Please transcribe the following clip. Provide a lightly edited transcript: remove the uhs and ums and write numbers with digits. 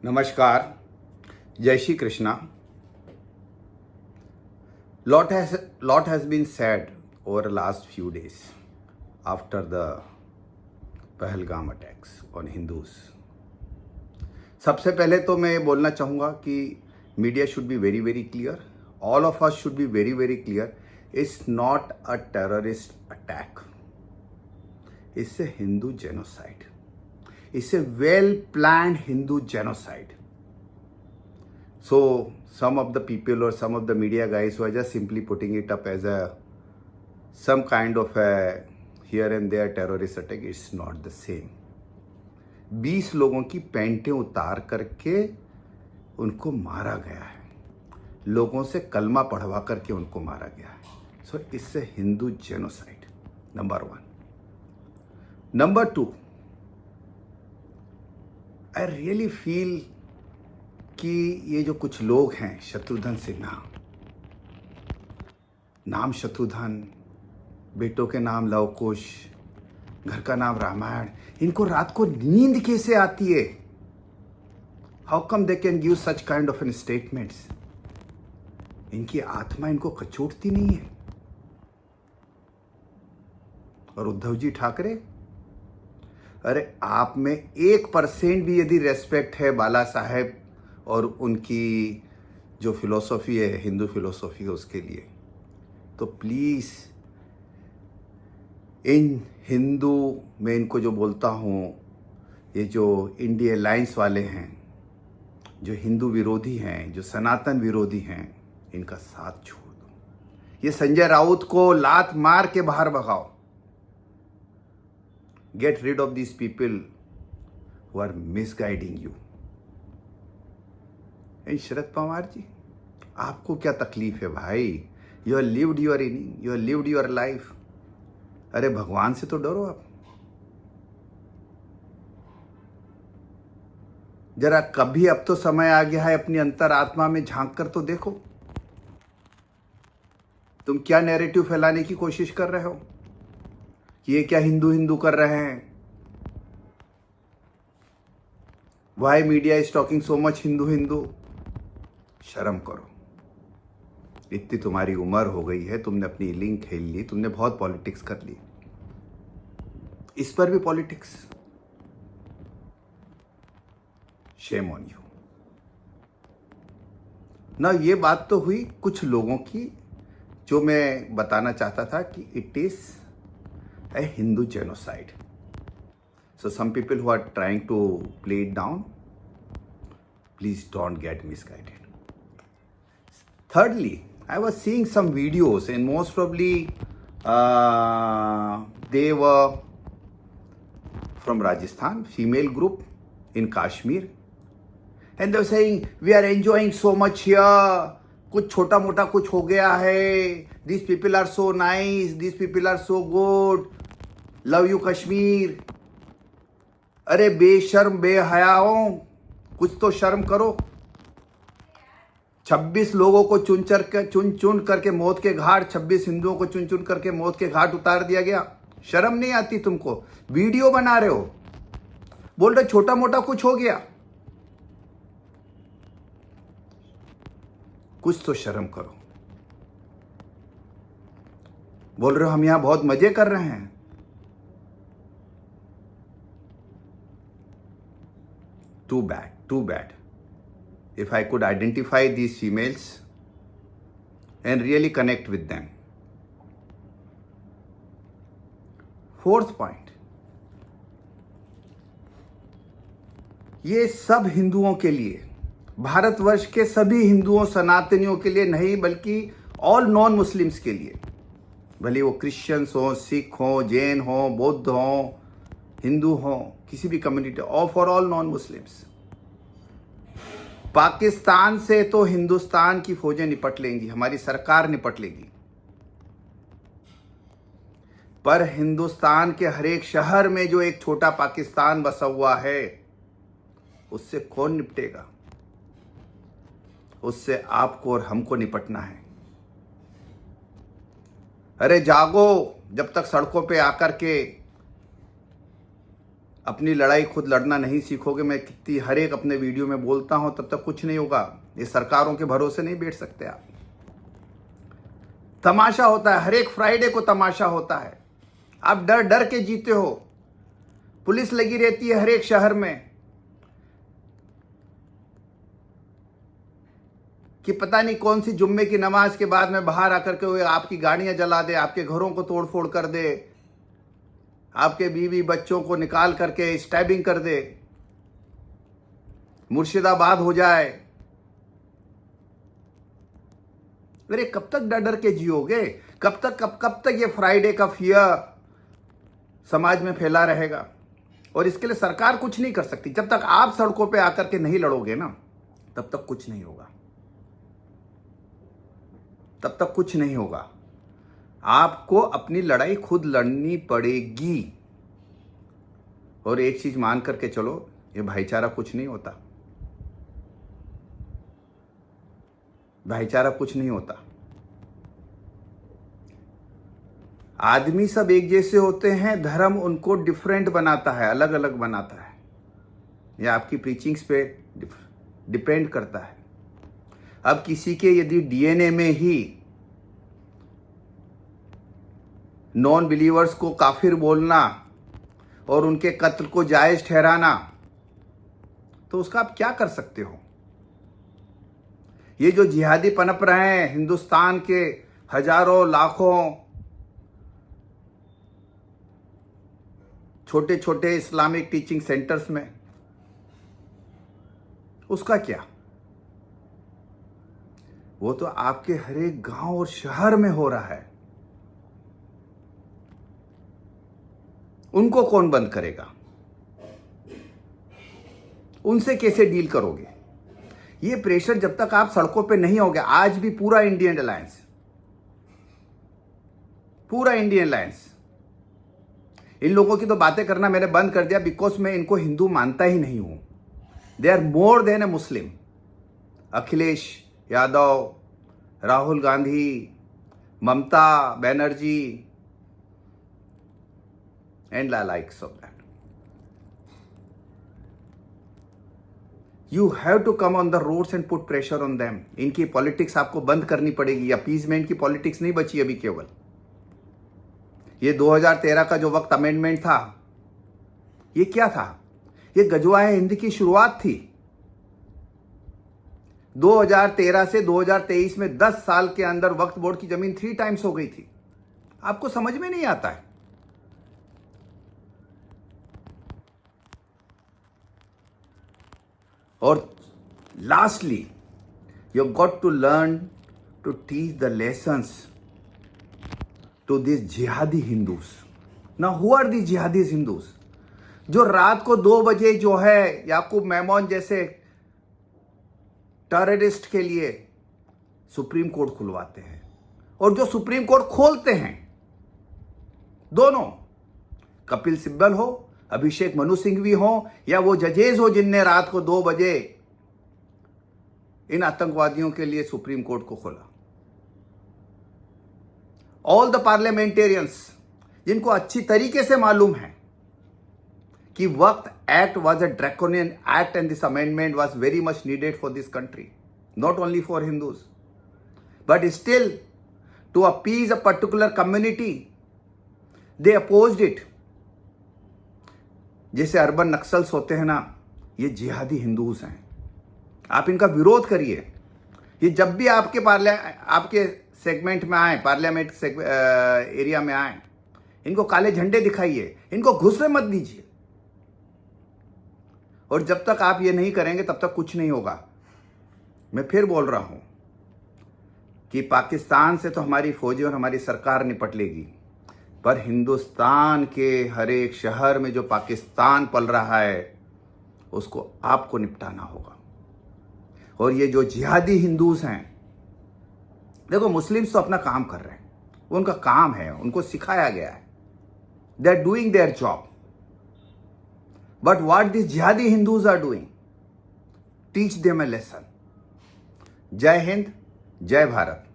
नमस्कार, जय Shri Krishna. Lot has been said over the last few days after the Pahalgam attacks on Hindus. सबसे पहले तो मैं ये बोलना चाहूँगा कि media should be very very clear. All of us should be very very clear. It's not a terrorist attack. It's a Hindu genocide. It's a well-planned Hindu genocide. So some of the people or some of the media guys who are just simply putting it up as some kind of a here and there terrorist attack, it's not the same. 20 लोगों की पैंटें उतार करके उनको मारा गया है, लोगों से कलमा पढ़वा करके उनको मारा गया है. So it's a Hindu genocide, number one. Number two, I really feel कि ये जो कुछ लोग हैं, शत्रुघ्न सिन्हा, नाम शत्रुघ्न, बेटों के नाम लवकुश, घर का नाम रामायण, इनको रात को नींद कैसे आती है? How come they can give such kind of an statements? इनकी आत्मा इनको कचोटती नहीं है? और उद्धव जी ठाकरे, अरे आप में 1% भी यदि रेस्पेक्ट है बाला साहेब और उनकी जो फिलॉसफी है, हिंदू फिलॉसफी है, उसके लिए, तो प्लीज़ इन हिंदू, मैं इनको जो बोलता हूँ, ये जो इंडिया अलायंस वाले हैं, जो हिंदू विरोधी हैं, जो सनातन विरोधी हैं, इनका साथ छोड़ दो. ये संजय राउत को लात मार के बाहर भगाओ. Get rid of these people who are misguiding you. And Sharad Pawar ji, आपको क्या तकलीफ है भाई? You are lived your inning, you are lived your life. अरे भगवान से तो डरो आप. जरा कभी, अब तो समय आ गया है, अपनी अंतरात्मा में झांक कर तो देखो. तुम क्या नैरेटिव फैलाने की कोशिश कर रहे हो कि ये क्या हिंदू हिंदू कर रहे हैं? Why media is talking so much Hindu Hindu? शर्म करो. इतनी तुम्हारी उम्र हो गई है, तुमने अपनी इनिंग खेल ली, तुमने बहुत पॉलिटिक्स कर ली. इस पर भी पॉलिटिक्स? Shame on you. ना ये बात तो हुई कुछ लोगों की, जो मैं बताना चाहता था कि it is a Hindu genocide. So some people who are trying to play it down, please don't get misguided. Thirdly, I was seeing some videos, and most probably they were from Rajasthan, female group in Kashmir, and they were saying we are enjoying so much here. कुछ छोटा मोटा कुछ हो गया है. These people are so nice. These people are so good. Love you Kashmir. अरे बेशर्म बेहयाओं, कुछ तो शर्म करो. 26 लोगों को चुन चुन करके मौत के घाट, 26 हिंदुओं को चुन चुन करके मौत के घाट उतार दिया गया. शर्म नहीं आती तुमको? वीडियो बना रहे हो, बोल रहे छोटा मोटा कुछ हो गया. कुछ तो शर्म करो. बोल रहे हो हम यहां बहुत मजे कर रहे हैं. Too bad, too bad. If I could identify these females and really connect with them. Fourth point, ये सब हिंदुओं के लिए, भारतवर्ष के सभी हिंदुओं, सनातनियों के लिए नहीं, बल्कि ऑल नॉन मुस्लिम्स के लिए, भले वो क्रिश्चियंस हो, सिख हो, जैन हो, बौद्ध हो, हिंदू हो, किसी भी कम्युनिटी, और for all non Muslims. Pakistan से तो हिंदुस्तान की फौजें निपट लेंगी, हमारी सरकार निपट लेगी, पर हिंदुस्तान के हर एक शहर में जो एक छोटा पाकिस्तान बसा हुआ है, उससे कौन निपटेगा? उससे आपको और हमको निपटना है. अरे जागो. जब तक सड़कों पे आकर के अपनी लड़ाई खुद लड़ना नहीं सीखोगे, मैं कितनी हर एक अपने वीडियो में बोलता हूं, तब तक कुछ नहीं होगा। ये सरकारों के भरोसे नहीं बैठ सकते आप। तमाशा होता है, हर एक फ्राइडे को तमाशा होता है। आप डर डर के जीते हो। पुलिस लगी रहती है हर एक शहर में कि पता नहीं कौन सी जुम्मे की नमाज के बाद में बाहर आकर के वो आपकी गाड़ियां जला दे, आपके घरों को तोड़ फोड़ कर दे, आपके बीवी बच्चों को निकाल करके स्टैबिंग कर दे, मुर्शिदाबाद हो जाए। अरे कब तक डर डर के जियोगे? कब तक ये फ्राइडे का फियर समाज में फैला रहेगा? और इसके लिए सरकार कुछ नहीं कर सकती। जब तक आप सड़कों पे आकर के नहीं लड़ोगे ना, तब तक कुछ नहीं होगा। तब तक कुछ नहीं होगा। आपको अपनी लड़ाई खुद लड़नी पड़ेगी। और एक चीज मान करके चलो, ये भाईचारा कुछ नहीं होता। भाईचारा कुछ नहीं होता। आदमी सब एक जैसे होते हैं, धर्म उनको डिफरेंट बनाता है, अलग अलग बनाता है। यह आपकी प्रीचिंग्स पे डिपेंड करता है। अब किसी के यदि डीएनए में ही नॉन बिलीवर्स को काफिर बोलना और उनके कत्ल को जायज ठहराना, तो उसका आप क्या कर सकते हो? ये जो जिहादी पनप रहे हैं हिंदुस्तान के हजारों लाखों छोटे छोटे इस्लामिक टीचिंग सेंटर्स में, उसका क्या? वो तो आपके हर एक गांव और शहर में हो रहा है। उनको कौन बंद करेगा? उनसे कैसे डील करोगे? ये प्रेशर जब तक आप सड़कों पे नहीं होगे, आज भी पूरा इंडियन अलायंस, इन लोगों की तो बातें करना मैंने बंद कर दिया, बिकॉज मैं इनको हिंदू मानता ही नहीं हूं। They are more than a Muslim. Akhilesh Yadav, Rahul Gandhi, Mamata Banerjee and the likes of that. You have to come on the roads and put pressure on them. इनकी पॉलिटिक्स आपको बंद करनी पड़ेगी। अपीजमेंट की पॉलिटिक्स नहीं बची अभी केवल। ये 2013 का जो वक्त अमेंडमेंट था, ये क्या था? ये गजवाए हिंद की शुरुआत थी। 2013 से 2023 में 10 साल के अंदर वक्फ बोर्ड की जमीन 3 टाइम्स हो गई थी। आपको समझ में नहीं आता है। और lastly, you got to learn to teach the lessons to these jihadi Hindus. Now, who are these jihadi Hindus? जो रात को 2 बजे जो है याकूब मेमन जैसे टेररिस्ट के लिए सुप्रीम कोर्ट खुलवाते हैं, और जो सुप्रीम कोर्ट खोलते हैं, दोनों कपिल सिब्बल हो, अभिषेक मनु सिंघवी हो, या वो जजेस हो जिनने रात को 2 बजे इन आतंकवादियों के लिए सुप्रीम कोर्ट को खोला। ऑल द पार्लियामेंटेरियंस, जिनको अच्छी तरीके से मालूम है कि वक्त act was a draconian act and this amendment was very much needed for this country, not only for Hindus, but still to appease a particular community they opposed it. जैसे urban Naxals होते हैं ना, ये जिहादी हिंदूज हैं। आप इनका विरोध करिए। ये जब भी आपके सेगमेंट में आए, पार्लियामेंट एरिया में आए, इनको काले झंडे दिखाइए, इनको घुसने मत दीजिए। और जब तक आप ये नहीं करेंगे तब तक कुछ नहीं होगा। मैं फिर बोल रहा हूं कि पाकिस्तान से तो हमारी फौजी और हमारी सरकार निपट लेगी, पर हिंदुस्तान के हर एक शहर में जो पाकिस्तान पल रहा है, उसको आपको निपटाना होगा। और ये जो जिहादी हिंदूज हैं, देखो मुस्लिम्स तो अपना काम कर रहे हैं, वो उनका काम है, उनको सिखाया गया है, they are doing their job. But what this जिहादी Hindus are doing, teach them a lesson. जय हिंद, जय भारत।